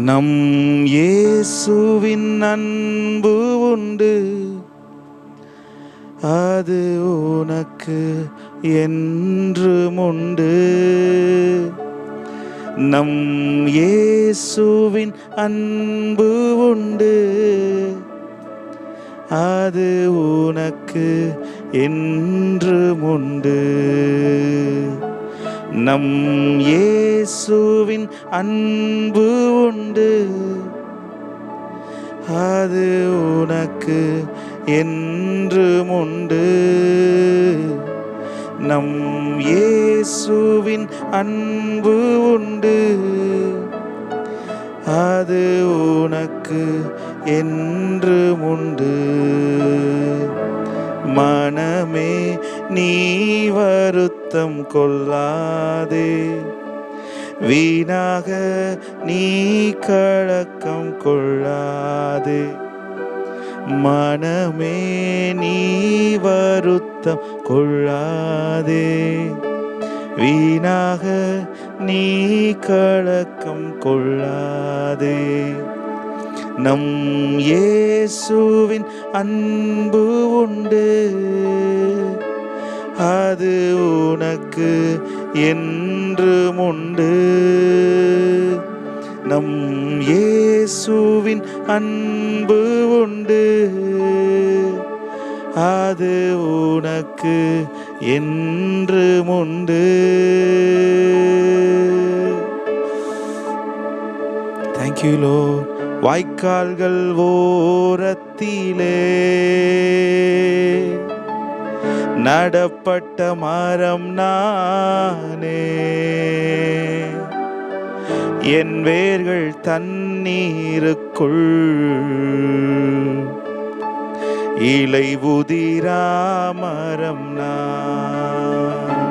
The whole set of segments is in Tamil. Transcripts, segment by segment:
நம் இயேசுவின் அன்பு உண்டு, அது உனக்கு என்றும் உண்டு. நம் இயேசுவின் அன்பு உண்டு, அது உனக்கு என்றும் உண்டு. நம் இயேசுவின் அன்பு உண்டு, அது உனக்கு என்றும் உண்டு. நம் இயேசுவின் அன்பு உண்டு, அது உனக்கு என்றும் உண்டு. மனமே நீ வருத்தம் கொள்ளாதே, வீணாக நீ கலக்கம் கொள்ளாதே. மனமே நீ வருத்தம் கொள்ளாதே, வீணாக நீ கலக்கம் கொள்ளாதே. நம் இயேசுவின் அன்பு உண்டு, அது உனக்கு என்றும் உண்டு. நம் இயேசுவின் அன்பு உண்டு, அது உனக்கு என்றும் உண்டு. Thank you, Lord. வாய்க்கால்கள் ஓரத்திலே நடப்பட்ட மரம் நானே, என் வேர்கள் தண்ணீருக்குள் இலை உதிரா மரம் நான்.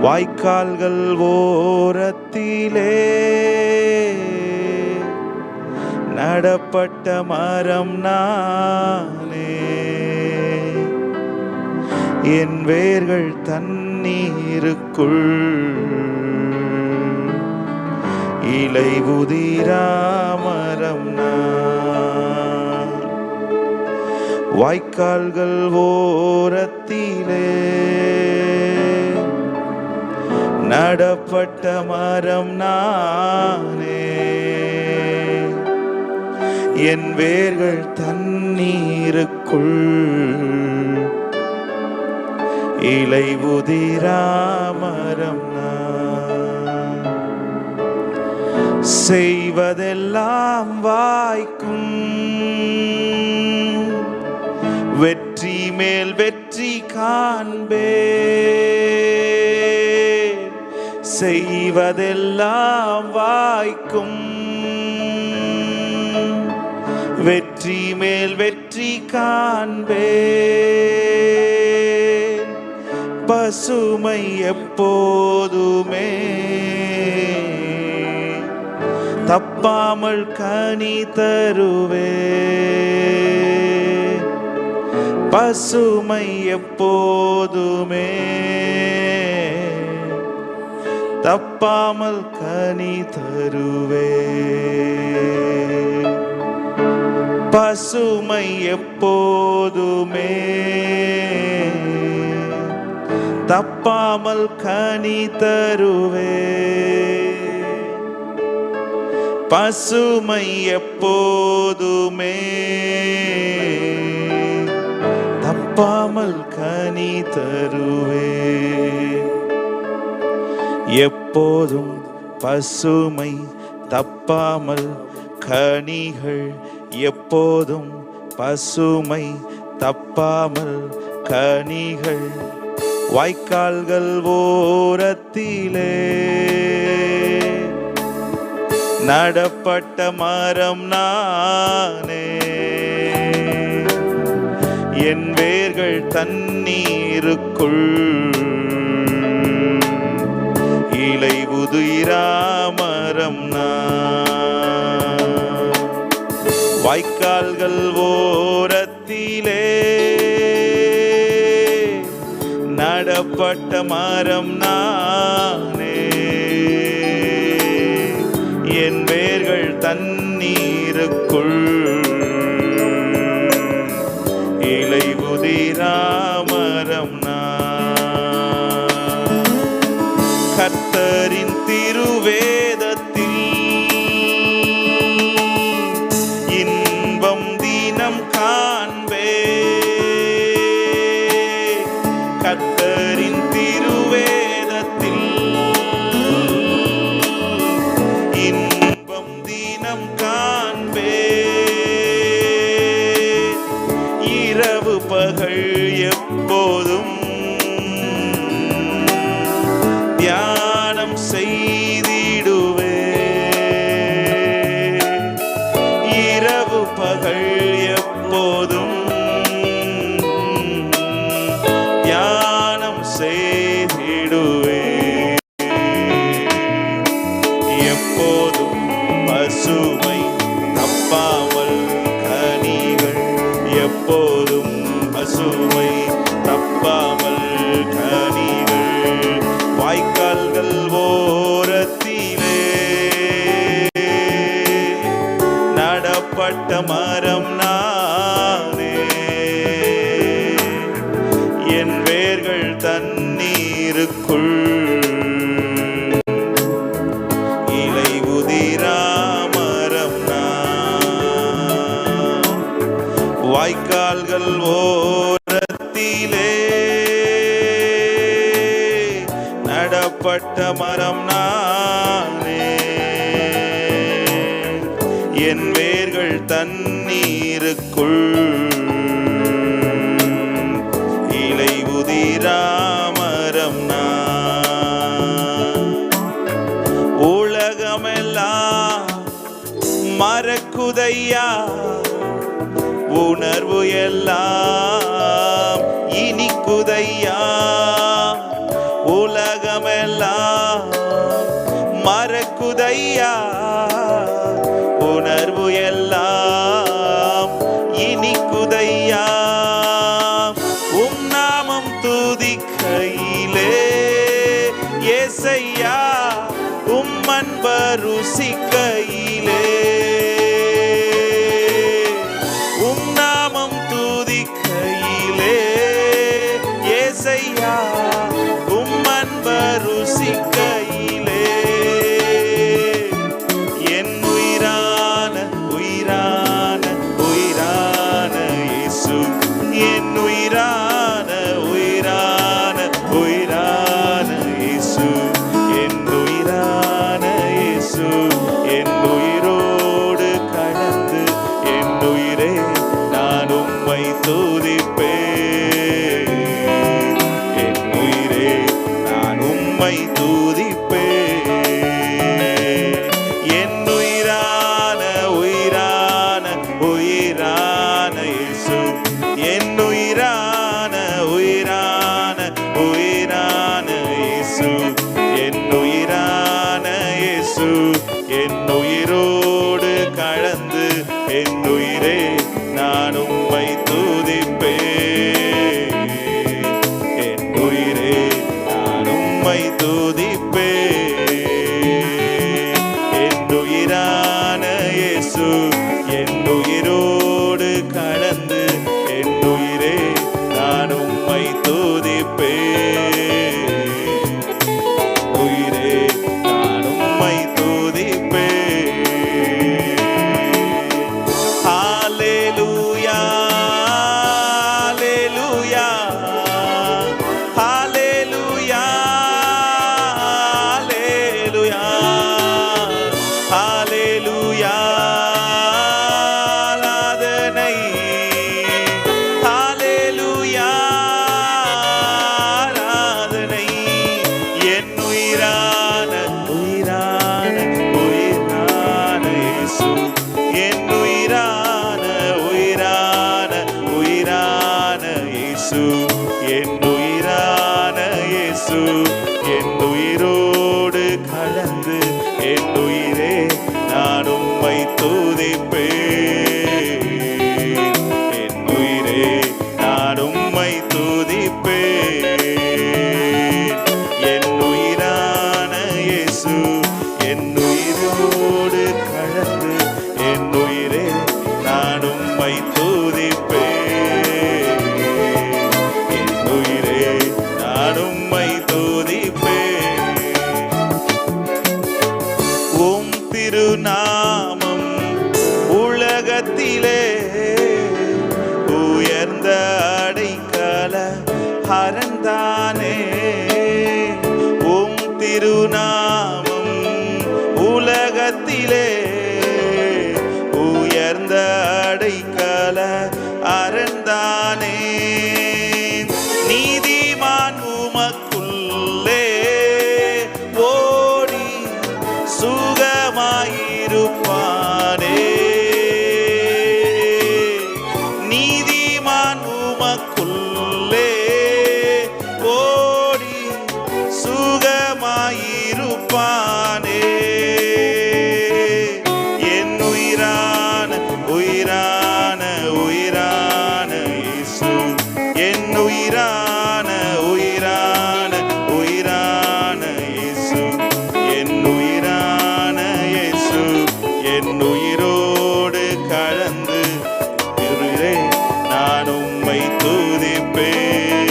வாய்க்கால்கள் ஓரத்திலே நடப்பட்ட மரம் நானே, என் வேர்கள் தண்ணீருக்குள் இலை உதிரா மரம் நான். வாய்க்கால்கள் ஓரத்திலே நடப்பட்ட மரம் நானே, என் வேர்கள் தண்ணீருக்குள் இலை உதிரா மரம் நான். செய்வதெல்லாம் வாய்க்கும், வெற்றி மேல் வெற்றி காண்பே. செய்வதெல்லாம் வாய்க்கும், வெற்றி மேல் வெற்றி காண்பே. பசுமை எப்போதுமே தப்பாமல் கனி தருவே. பசுமை எப்போதுமே தப்பாமல் கனி தருவே. பசுமை எப்போதுமே தப்பாமல் கனி தருவே. பசுமை எப்போதுமே தப்பாமல் கனி தருவே. எப்போதும் பசுமை தப்பாமல் கனிகள், எப்போதும் பசுமை தப்பாமல் கனிகள். வாய்க்கால்கள் ஓரத்திலே நடப்பட்ட மரம் நானே, என் வேர்கள் தண்ணீருக்குள் இலை உதிரா மரம் நான். வாய்க்கால்கள் ஓரத்திலே நடப்பட்ட மரம் நானே, என் வேர்கள் தண்ணீருக்குள். இலை உதிராமரம் நான். கர்த்தரின் திருவேதத்தில் இன்பம் தினம் காண்பே. கர்த்தரின் திருவேதத்தில் இன்பம் தினம் காண்பே. இரவு பகல் எப்போதும் தியானம் செய்திடுவே. இரவு பகல் எப்போதும் தியானம் செய்திடுவே. எப்போதும் பசுமை தப்பாமல் கனிகள். எப்போதும் பசுமை தப்பாமல் கனிகள். வாய்க்கால்கள் ஓரத்திலே நடப்பட்ட மரம் நானே. என் வேர்கள் தண்ணீருக்குள். இலை உதிராமரம் நான். வாய்க்கால்கள் ஓரத்திலே நடப்பட்ட மரம் நானே. என் வேர்கள் தண்ணீருக்குள். இலை உதிராமரம் நான். உலகமெல்லாம் மறக்குதையா. உணர்வு எல்லாம் இனிக்குதையா. உலகமெல்லாம் மறக்குதையா. உணர்வு எல்லாம் இனிக்குதையா. உம் நாமம் துதிக்கையிலே ஏசையா. உம் அன்பு ருசிக்கையிலே. உம் நாமம் துதிக்கையிலே ஏசையா. உம் அன்பு ருசிக்கையிலே. என் உயிரான உயிரான உயிரான இயேசு. என் உயிரான உயிரான உயிரான இயேசு. என் உயிரான இயேசு. என் உயிரோடு கலந்து என் உயிரே நான் உம்மை துதிப்பேன். என் உயிரே நான் உம்மை துதிப்பேன். என் உயிரான உயிரான உயிரான இயேசு. என் உயிரான உயிரான உயிரான இயேசு. என் உயிரான இயேசு. என் உயிரோடு கலந்து என் உயிரே நான் உம்மை துதிப்பேன். என் உயிரே நான் உம்மை துதிப்பேன். என் உயிரான இயேசு. என் உயிரோடு கலந்து என் உயிரே நான் உம்மை துதிப்பேன். உயிரே நான் உம்மை துதிப்பேன். ஹல்லேலூயா ஹல்லேலூயா ஹல்லேலூயா ஹல்லேலூயா. ஆராதனை. ஹல்லேலூயா ஆராதனை. என் உயிரான உயிரான உயிரான இயேசு. என் உயிரான உயிரான உயிரான இயேசு. என் உயிரான இயேசு. என் உயிரோடு கலந்து என் உயிரே நான் உம்மை துதிப்பேன். என் உயிரே நான் உம்மை துதிப்பேன். என் உயிரான இயேசு. என் உயிரோடு அறந்தானே. உம் திருநாமம் உலகத்திலே உயர்ந்த அடைக்கல அறந்தானே. நீதிமான் உமக்குள்ளே ஓடி சுகமாயிருப்பானே. நீதிமான் உமக்குள்ளே ஓடி சுகமாயிருப்பானே. என் உயிரான உயிரான உயிரான இயேசு, என் உயிரான உயிரான உயிரான இயேசு, என் உயிரான இயேசு, என் உயிரோடு கலந்து நான் உம்மை துதிப்பேன்.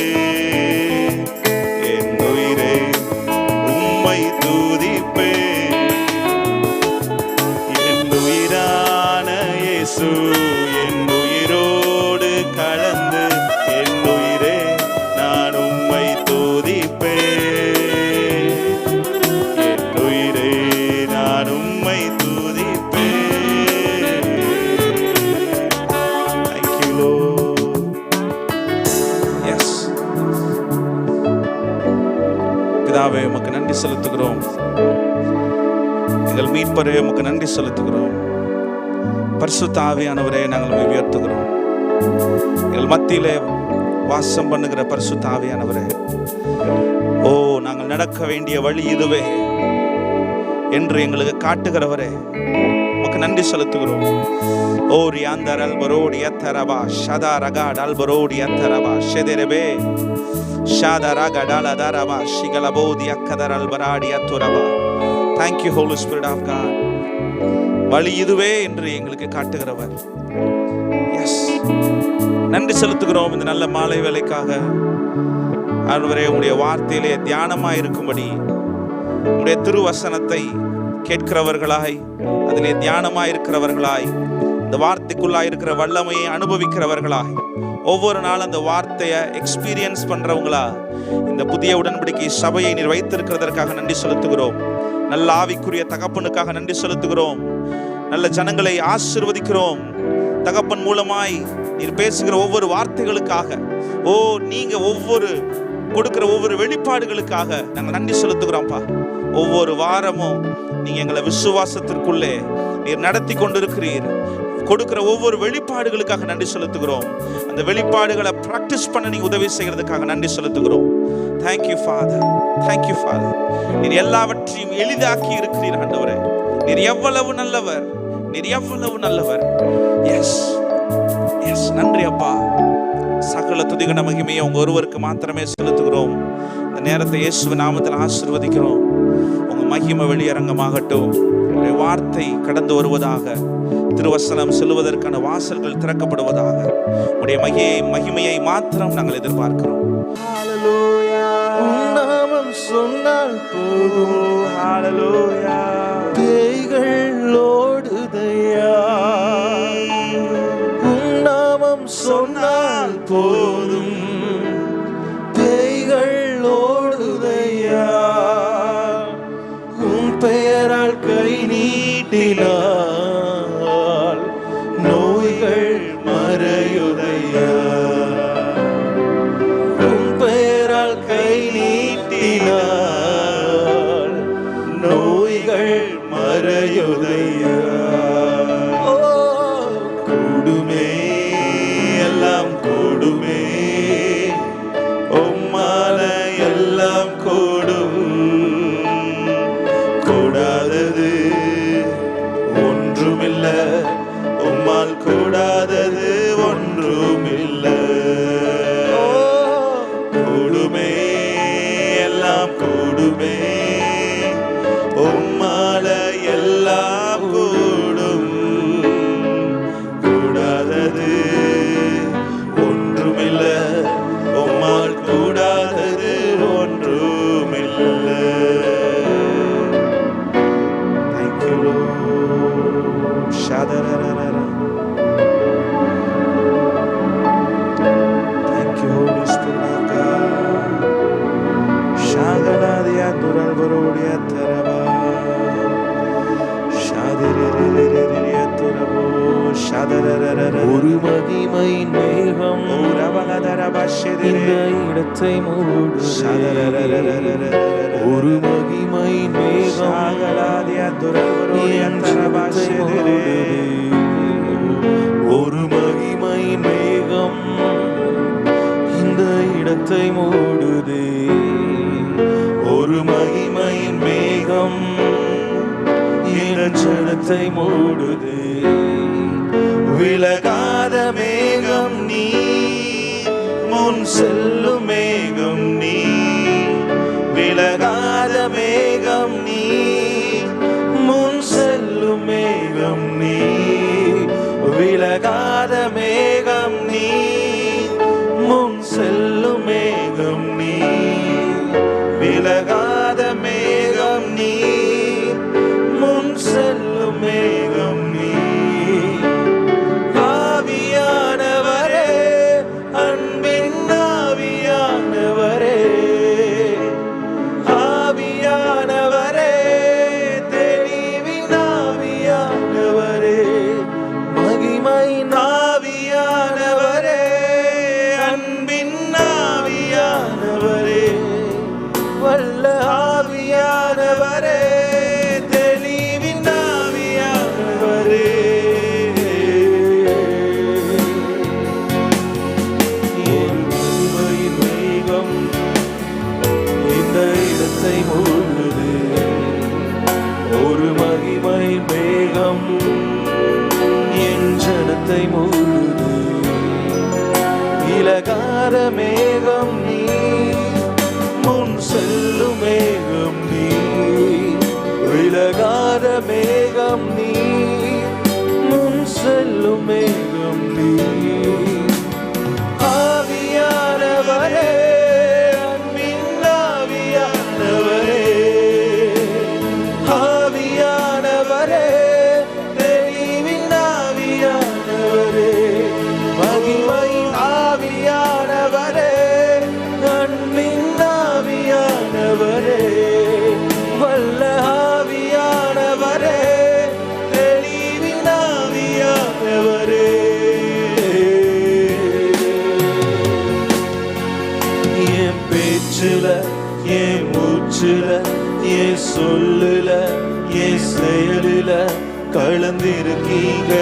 என் உயிரே உம்மை துதிப்பேன். என் உயிரான இயேசு, என் உயிரோடு கலந்து என் உயிரே நான் உம்மை துதிப்பேன். என் உயிரே நான் உம்மை துதிப்பேன். Thank you, Lord. Yes. பிதாவே, உமக்கு நன்றி செலுத்துகிறோம். எங்கள் மீட்பரே, உமக்கு நன்றி செலுத்துகிறோம். பரிசுத்த ஆவியானவரே, நாங்கள் உயர்த்துகிறோம். எங்கள் மத்தியிலே வாசம் பண்ணுகிற பரிசுத்த ஆவியானவரே, ஓ நாங்கள் நடக்க வேண்டிய வழி இதுவே என்று எங்களுக்கு காட்டுகிறவரே, உமக்கு நன்றி செலுத்துகிறோம். ஓ ரியாந்தர் அல்பரோடி அத்தரபா ஷதா ரகாட் அல்பரோடி அத்தரபா ஷெதெரபே ஷாதா ரகாட் அலதரபா ஷிகலபோதி அக்கதர் அல்பராடி அத்துரபா. Thank you, Holy Spirit of God. வழி இதுவே என்று எங்களுக்கு காட்டுகிறவர். எஸ், நன்றி செலுத்துகிறோம் இந்த நல்ல மாலை வேளைக்காக. ஆண்டவரே, உம்முடைய வார்த்தையிலே தியானமாய் இருக்கும்படி உம்முடைய திருவசனத்தை கேட்கிறவர்களாய், அதிலே தியானமாய் இருக்கிறவர்களாய், இந்த வார்த்தைக்குள்ளாய் இருக்கிற வல்லமையை அனுபவிக்கிறவர்களாய், ஒவ்வொரு நாளும் அந்த வார்த்தையை எக்ஸ்பீரியன்ஸ் பண்றவங்களா இந்த புதிய உடன்படிக்கை சபையை நீர் வைத்திருக்கிறதற்காக நன்றி செலுத்துகிறோம். நல்ல ஆவிக்குரிய தகப்பனுக்காக நன்றி செலுத்துகிறோம். நல்ல ஜனங்களை ஆசீர்வதிக்கிறோம். தகப்பன் மூலமாய் நீர் பேசுகிற ஒவ்வொரு வார்த்தைகளுக்காக, ஓ நீங்க ஒவ்வொரு கொடுக்கிற ஒவ்வொரு வெளிப்பாடுகளுக்காக நாங்கள் நன்றி செலுத்துகிறோம்ப்பா. ஒவ்வொரு வாரமும் நீங்க எங்களை விசுவாசத்திற்குள்ளே நீர் நடத்தி கொண்டிருக்கிறீர். கொடுக்கிற ஒவ்வொரு வெளிப்பாடுகளுக்காக நன்றி செலுத்துகிறோம். அந்த வெளிப்பாடுகளை பிராக்டிஸ் பண்ண நீங்க உதவி செய்யறதுக்காக நன்றி செலுத்துகிறோம். Thank you father, thank you father. நீர் எல்லாவற்றையும் எளிதாக்கி இருக்கிறீர் ஆண்டவரே. நீர் எவ்வளவு நல்லவர், நீர் எவ்வளவு நல்லவர். எஸ் எஸ், நன்றி அப்பா. சகல துதிகன மகிமையை உங்க ஒருவருக்கு மாத்திரமே செலுத்துகிறோம். இந்த நேரத்தை இயேசுவின் நாமத்தில் ஆசீர்வதிக்கிறோம். உங்க மகிமை வெளியரங்கமாகட்டும். உங்களுடைய வார்த்தை கடந்து வருவதாக, திருவசனம் செல்வதற்கான வாசல்கள் திறக்கப்படுவதாக. உடைய மகிமையை மாத்திரம் நாங்கள் எதிர்பார்க்கிறோம். ஹalleluya, நாமம் சொன்னால் போதும். ஹalleluya, பேய்கள் ஓடுதையா. நாமம் சொன்னால் போதும், பேய்கள் ஓடுதையா. உன் பெயரால் கை நீட்டினார், நோய்கள் மறையுதையா. உன் பெயரால் கை நீட்டினார், நோய்கள் மறையுதையா. கூடுமே, எல்லாம் கூடுமே, உம்மால எல்லாம் கூடும். கூடாதது ஒன்றுமில்ல, உம்மால் கூடாதது ஒன்றுமில்ல. கூடுமே, எல்லாம் கூடுமே, உம்மால எல்லாம் கூடும். கூடாதது ஒன்றுமில்ல, உம்மால் கூடாதது ஒன்றுமில்ல. Thank you, Lord. Shadararara. Thank you, Holy Spirit of God. இந்த இடத்தை மூடுதே. ஒரு மகிமை மேகம் ஒரு மகிமை மேகம் இந்த இடத்தை மூடுதே. ஒரு மகிமை மேகம் ஜனத்தை மூடுதே. விலகாத மேகம் நீ, முன் செல்லும் மேகம் நீ. விலகாத மேகம் நீ, முன் செல்லும் மேகம் நீ. விலகாத மேகம் நீ, முன் செல்லும் மேகம் நீ. விலகாத மேகம் நீ, முன் செல்லும் மேகம் நீ. ஆவியானவரே, அன்பின் ஆவியானவரே, ஆவியானவரே, தெளிவின் ஆவியானவரே, மகிமையின் ஆவியானவரே, அன்பின் ஆவியானவரே, வல்ல ஆவியானவரே, தெளிவின் ஆவியானவரே. ஒரு மகிமையின் மேகம் இந்த இடத்தை மூடுதே. ஒரு மகிமை மேகம் என் ஜனத்தை மூடுதே. விலகாத மேகம் நீ, முன் செல்லும் மேகம் நீ. விலகாத மேகம் நீ, முன் செல்லும் மேகம் நீ. ஆவியானவரே, அன்பின் ஆவியானவரே, ஆவியானவரே, தெளிவின் ஆவியானவரே, மகிமையின் ஆவியானவரே, அன்பின் ஆவியானவரே, வல்ல ஆவியானவரே, தெளிவின் ஆவியானவரே. என் பேச்சுல, என் மூச்சுல, என் சொல்லுல, என் செயலுல கலந்திருக்கீங்க.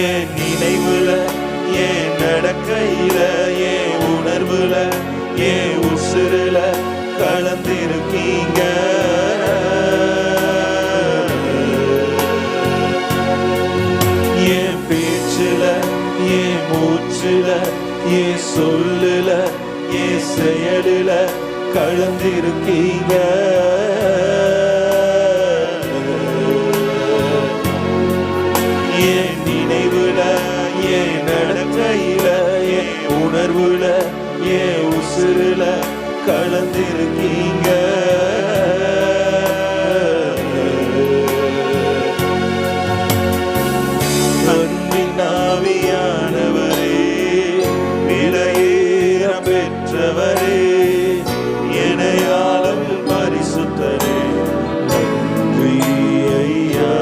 என் நினைவுல, என் நடக்கையில, என் உணர்வுல, என் உசுருல கலந்திருக்கீங்க. என் பேச்சுல, என் மூச்சுல, என் சொல்லுல, என் செயலுல கலந்திருக்கீங்க. என் நினைவுல, என் நடக்கையில, என் உணர்வுல, என் உசுருல கலந்திருக்கீங்க. அன்பின் ஆவியானவரே, விலையேற பெற்றவரே, இணையாளம் பரிசுத்தரே, நன்றி ஐயா.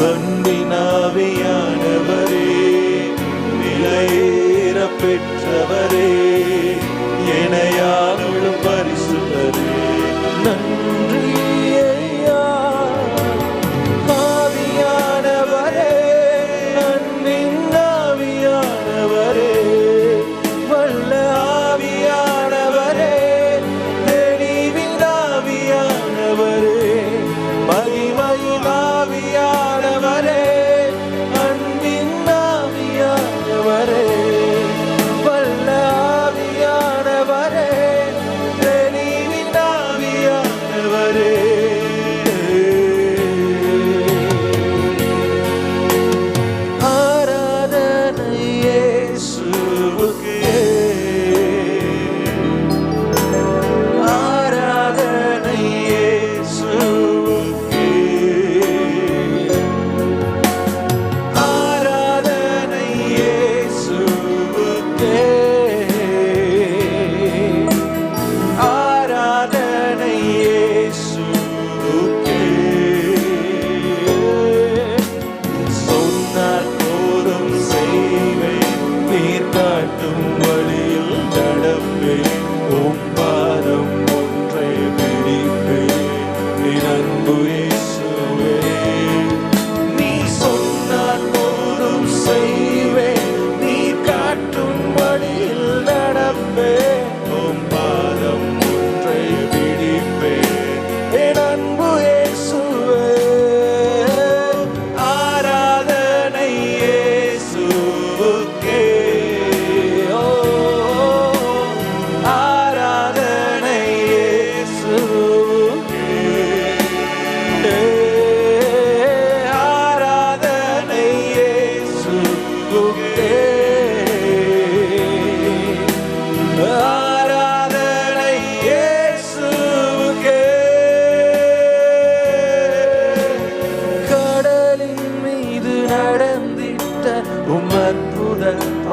அன்பின் ஆவியானவரே, விலையேற பெற்றவரே, இணையாளம் பரிசுத்தரே, நன்றி ஐயா. ஆவியானவரே, அன்பின் ஆவியானவரே, வல்ல ஆவியானவரே, தெளிவின் ஆவியானவரே, மகிமையின் ஆவியானவரே, அன்பின் ஆவியானவரே, வல்ல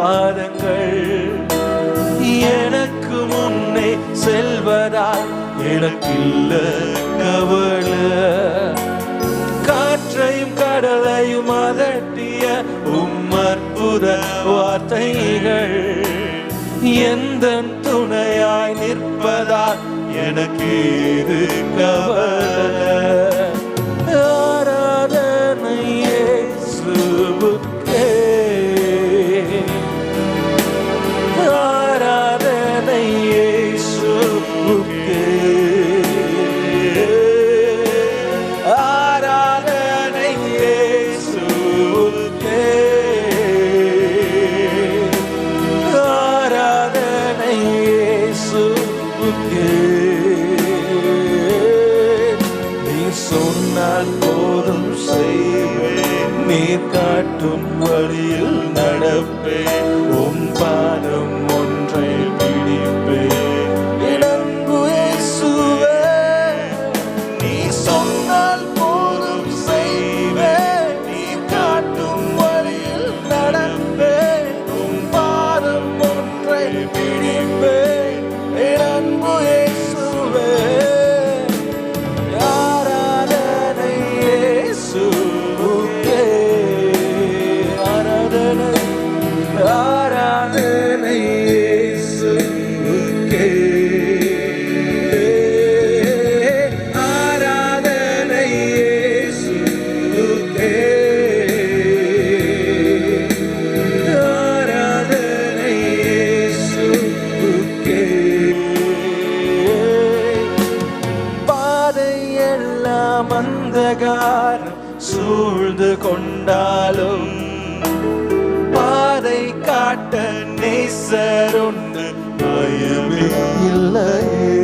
பாதங்கள் எனக்கு முன்னே செல்வதால் எனக்கில்ல கவலை. காற்றையும் கடலையும் அதட்டிய அற்புத வார்த்தைகள் எந்தன் துணையாய் நிற்பதால் எனக்கு இது கவலை. ஆராதனை இயேசுவுக்கே, ஆராதனை இயேசுவுக்கே, ஆராதனை இயேசுவுக்கே, ஆராதனை இயேசுவுக்கே. சொன்னால் போதும் செய்வேன், நீர் காட்டும் வழியில் நடப்பேன், உம் பாதம் ஒன்றை பிடிப்பேன். இளம்பு இயேசுவே, நீ சொன்னால் போதும் செய்வேன், நீர் காட்டும் வழியில் நடப்பேன், உம் பாதம் ஒன்றை பிடிப்பேன். இளம்பு இயேசுவே, ஆராதனை இயேசுவுக்கே, ஆராதனை இயேசுவுக்கே, ஆராதனை இயேசுவுக்கே. பாதை எல்லாம் அந்தகாரம் சூழ்ந்து கொண்டாலும் பாதை காட்ட நேசருண்டு பயமே இல்லையே.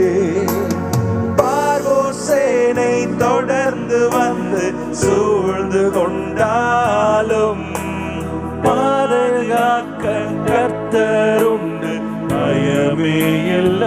பார்வோர் சேனை தொடர்ந்து வந்து சூழ்ந்து கொண்டாலும் பாதுகாக்க கர்த்தருண்டு பயமே இல்லை.